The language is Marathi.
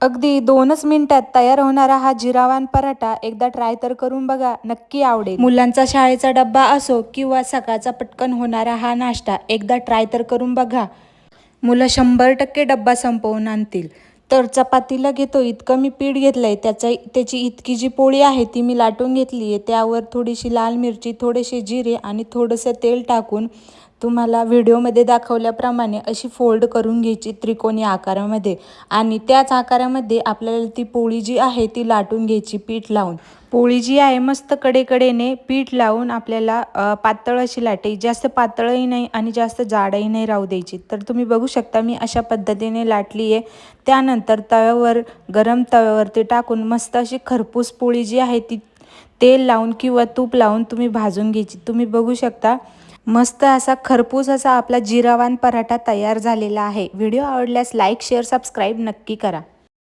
अगदी 2च मिनिटात तयार होणारा हा जिरावान पराठा एकदा ट्राय तर करून बघा, नक्की आवडेल. मुलांचा शाळेचा डब्बा असो किंवा सकाळचा पटकन होणारा हा नाश्ता एकदा ट्राय तर करून बघा. मुलं 100% डब्बा संपवून आणतील. तर चपातीला घेतो इतकं मी पीठ घेतलंय, त्याची इतकी जी पोळी आहे ती मी लाटून घेतली आहे. त्यावर थोडीशी लाल मिरची, थोडेसे जिरे आणि थोडंसं तेल टाकून तुम्हाला व्हिडिओमध्ये दाखवल्याप्रमाणे अशी फोल्ड करून घ्यायची त्रिकोणी आकारामध्ये आणि त्याच आकारामध्ये आपल्याला ती पोळी जी आहे ती लाटून घ्यायची पीठ लावून. पोळी जी आहे मस्त कडेकडेने पीठ लावून आपल्याला पातळ अशी लाटायची, जास्त पातळही नाही आणि जास्त जाडही नाही राहू द्यायची. तर तुम्ही बघू शकता मी अशा पद्धतीने लाटली आहे. त्यानंतर गरम तव्यावरती टाकून मस्त अशी खरपूस पोळी जी आहे ती तेल लावून किंवा तूप लावून तुम्ही भाजून घ्यायची. तुम्ही बघू शकता मस्त असा खरपूस असा आपला जिरावान पराठा तयार झालेला आहे. व्हिडिओ आवडल्यास लाईक, शेअर, सबस्क्राईब नक्की करा.